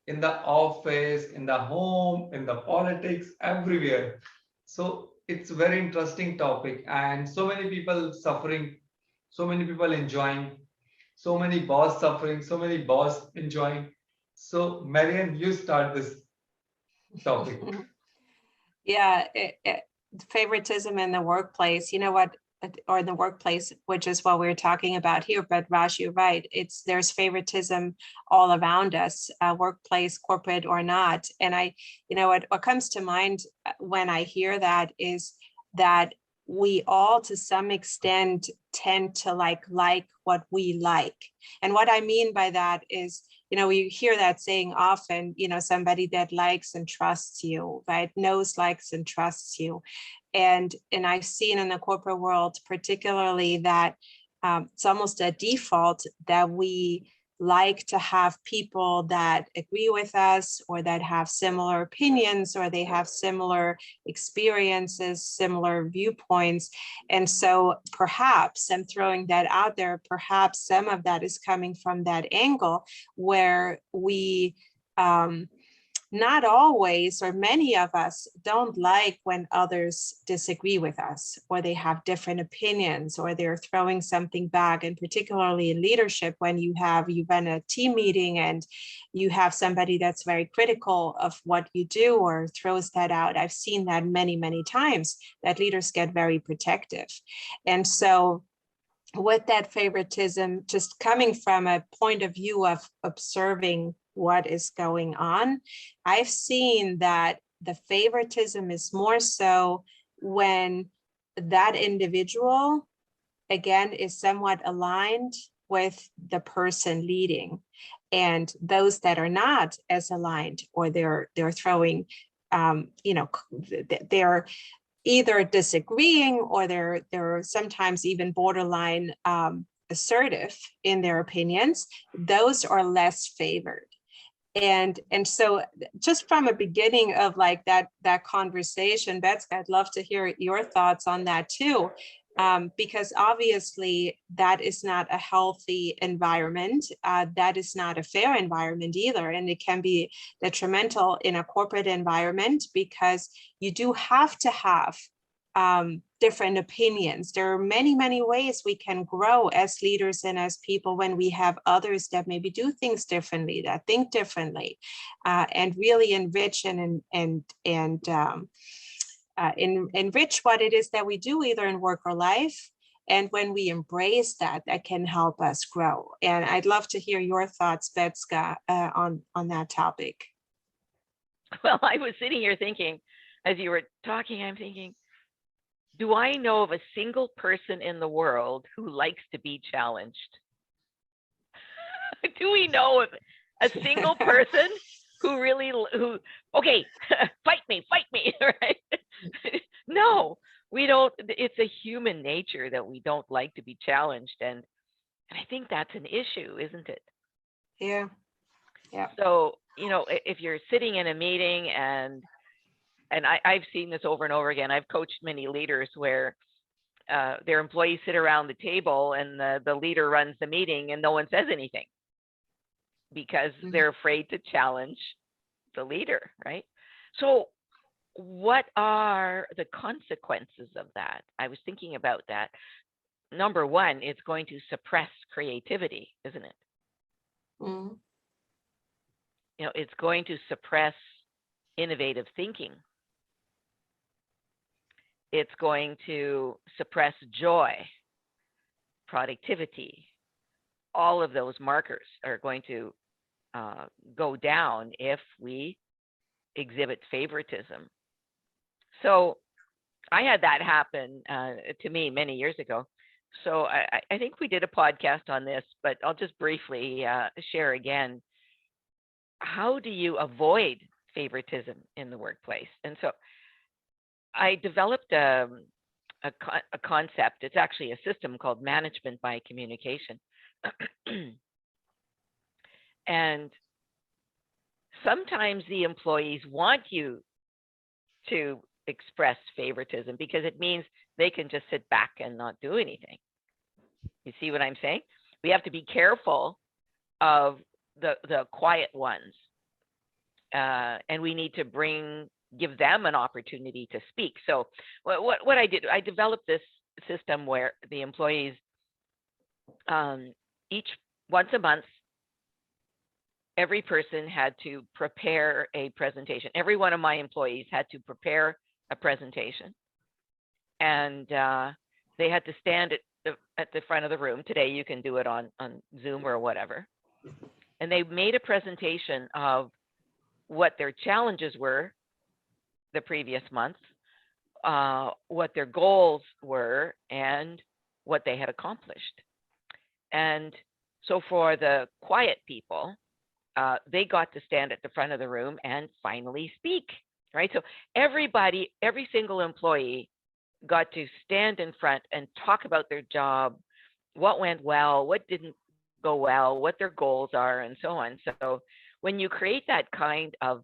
in the office, in the home, in the politics, everywhere. So it's a very interesting topic, and so many people suffering, so many people enjoying, so many boss suffering, so many boss enjoying. So Marian, you start this topic. Yeah, favoritism in the workplace, you know what, or in the workplace, which is what we're talking about here. But Raj, you're right. There's favoritism all around us, workplace, corporate or not. And you know, what comes to mind when I hear that is that we all, to some extent, tend to like what we like. And what I mean by that is, you know, you hear that saying often, you know, somebody that likes and trusts you, right? Knows, likes, and trusts you. And I've seen in the corporate world, particularly, that it's almost a default that we like to have people that agree with us, or that have similar opinions, or they have similar experiences, similar viewpoints. And so perhaps, I'm throwing that out there, perhaps some of that is coming from that angle where we not always, or many of us don't like when others disagree with us, or they have different opinions, or they're throwing something back. And particularly in leadership, when you run a team meeting and you have somebody that's very critical of what you do or throws that out. I've seen that many, many times, that leaders get very protective. And so with that favoritism, just coming from a point of view of observing what is going on, I've seen that the favoritism is more so when that individual, again, is somewhat aligned with the person leading, and those that are not as aligned, or they're throwing, you know, they're either disagreeing, or they're sometimes even borderline assertive in their opinions, those are less favored. And so just from a beginning of like that conversation, Betska, I'd love to hear your thoughts on that too, because obviously that is not a healthy environment. That is not a fair environment either. And it can be detrimental in a corporate environment, because you do have to have different opinions. There are many, many ways we can grow as leaders and as people when we have others that maybe do things differently, that think differently, and really enrich and enrich what it is that we do, either in work or life. And when we embrace that, that can help us grow. And I'd love to hear your thoughts, Betska, on that topic. Well, I was sitting here thinking, as you were talking, I'm thinking, do I know of a single person in the world who likes to be challenged? Do we know of a single person who really, okay, fight me, right? No, we don't. It's a human nature that we don't like to be challenged. And I think that's an issue, isn't it? Yeah. So, you know, if you're sitting in a meeting, and I've seen this over and over again. I've coached many leaders where their employees sit around the table, and the leader runs the meeting, and no one says anything because they're afraid to challenge the leader, right? So what are the consequences of that? I was thinking about that. Number one, it's going to suppress creativity, isn't it? Mm-hmm. You know, it's going to suppress innovative thinking. It's going to suppress joy, productivity. All of those markers are going to go down if we exhibit favoritism. So I had that happen to me many years ago. So I think we did a podcast on this, but I'll just briefly share again. How do you avoid favoritism in the workplace? And so I developed a concept. It's actually a system called management by communication. And sometimes the employees want you to express favoritism because it means they can just sit back and not do anything. You see what I'm saying? We have to be careful of the quiet ones, and we need to give them an opportunity to speak. So what I did, I developed this system where the employees, once a month, every person had to prepare a presentation. Every one of my employees had to prepare a presentation, and they had to stand at the front of the room. Today you can do it on Zoom or whatever. And they made a presentation of what their challenges were the previous month, what their goals were, and what they had accomplished. And so for the quiet people, they got to stand at the front of the room and finally speak, right? So everybody, every single employee got to stand in front and talk about their job, what went well, what didn't go well, what their goals are, and so on. So when you create that kind of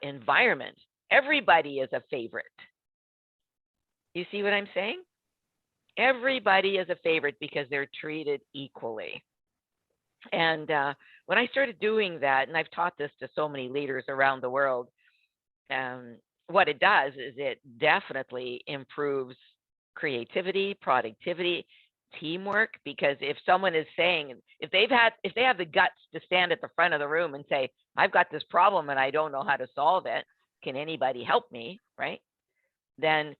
environment, everybody is a favorite. You see what I'm saying? Everybody is a favorite because they're treated equally. And when I started doing that, and I've taught this to so many leaders around the world, what it does is it definitely improves creativity, productivity, teamwork. Because if someone is saying, if they have the guts to stand at the front of the room and say, I've got this problem and I don't know how to solve it, can anybody help me, right? Then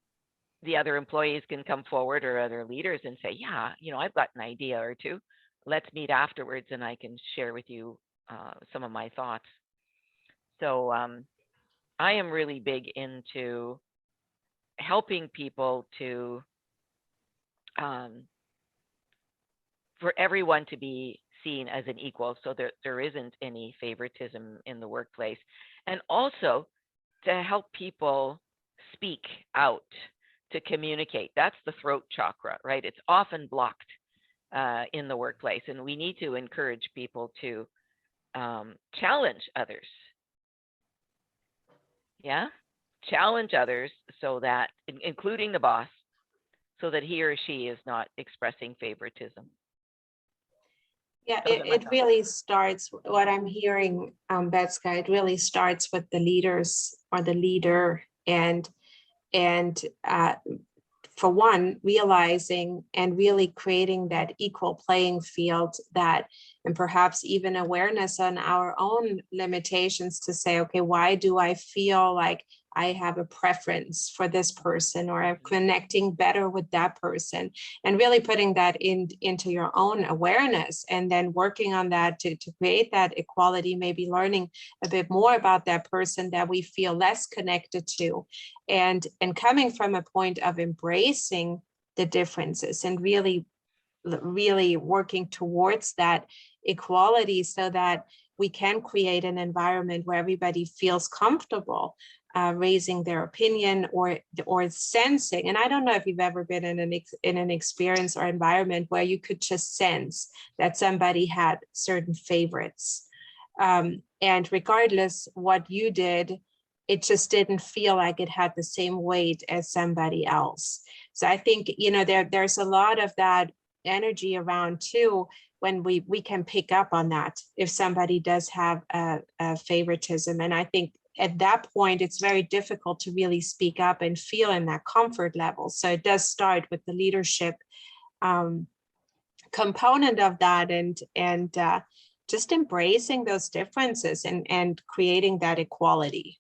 the other employees can come forward, or other leaders, and say, yeah, I've got an idea or two. Let's meet afterwards and I can share with you some of my thoughts. So I am really big into helping people to, for everyone to be seen as an equal, so that there isn't any favoritism in the workplace. And also to help people speak out, to communicate. That's the throat chakra, right? It's often blocked in the workplace, and we need to encourage people to challenge others. Yeah, challenge others, so that, including the boss, so that he or she is not expressing favoritism. Yeah, it really starts, what I'm hearing, Betska, it really starts with the leaders or the leader, and for one, realizing and really creating that equal playing field, that, and perhaps even awareness on our own limitations, to say, okay, why do I feel like I have a preference for this person, or I'm connecting better with that person, and really putting that into your own awareness, and then working on that to create that equality, maybe learning a bit more about that person that we feel less connected to, and coming from a point of embracing the differences and really working towards that equality, so that we can create an environment where everybody feels comfortable raising their opinion or sensing. And I don't know if you've ever been in an experience or environment where you could just sense that somebody had certain favorites, and regardless what you did, it just didn't feel like it had the same weight as somebody else. So I think, there's a lot of that energy around too, when we can pick up on that if somebody does have a favoritism. And I think at that point, it's very difficult to really speak up and feel in that comfort level. So it does start with the leadership component of that, and just embracing those differences and creating that equality.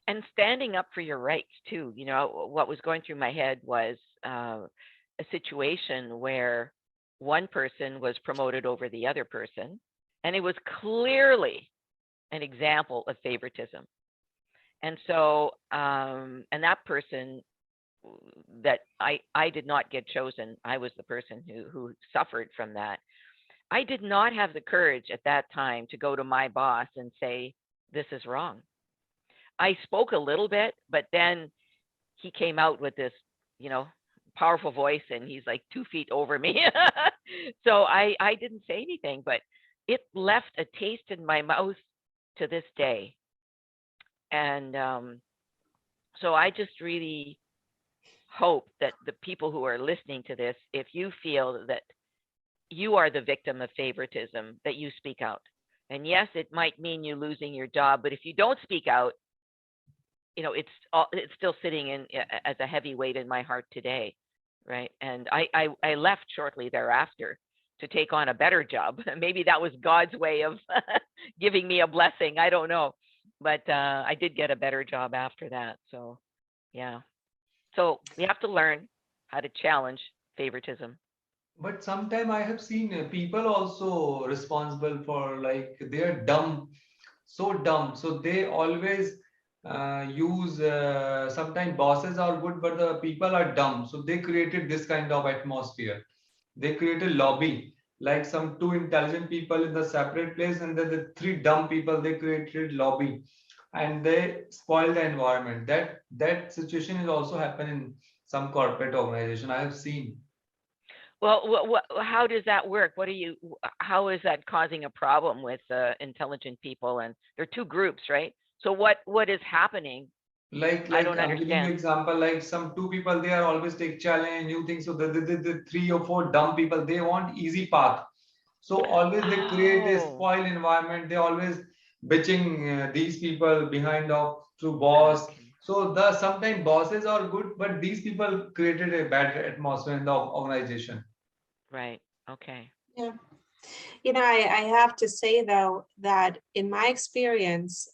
And standing up for your rights too. What was going through my head was a situation where one person was promoted over the other person, and it was clearly an example of favoritism. And so, and that person, that I did not get chosen. I was the person who suffered from that. I did not have the courage at that time to go to my boss and say, this is wrong. I spoke a little bit, but then he came out with this, powerful voice, and he's like 2 feet over me. So I didn't say anything, but it left a taste in my mouth to this day. And so I just really hope that the people who are listening to this, if you feel that you are the victim of favoritism, that you speak out, And yes, it might mean you losing your job, but if you don't speak out, it's still sitting in as a heavy weight in my heart today, right? And I left shortly thereafter to take on a better job. Maybe that was God's way of giving me a blessing. I don't know, but I did get a better job after that. So, yeah. So we have to learn how to challenge favoritism. But sometimes I have seen people also responsible for, like, they're dumb, so dumb. So they always use, sometimes bosses are good, but the people are dumb. So they created this kind of atmosphere. They created lobby, like some two intelligent people in the separate place, and then the three dumb people, they created lobby and they spoil the environment. That situation is also happening in some corporate organization I have seen. Well, how does that work? How is that causing a problem with intelligent people? And there are two groups, right? So what is happening? I don't I'm giving you understand. example, like some two people, they are always take challenge new things. So the three or four dumb people, they want easy path. So always they create a Oh, spoil environment. They always bitching these people behind of through boss. okay, So the sometimes bosses are good, but these people created a bad atmosphere in the organization. right, okay. Yeah. I have to say though, that in my experience,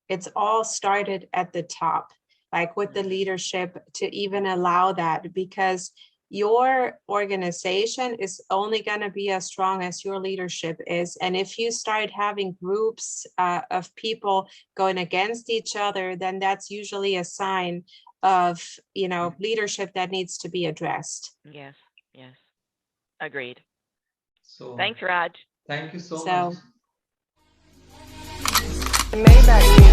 it's all started at the top, like with the leadership to even allow that, because your organization is only going to be as strong as your leadership is. And if you start having groups of people going against each other, then that's usually a sign of, leadership that needs to be addressed. Yes, yes, agreed. So Thanks, Raj. thank you so much. So The Maybach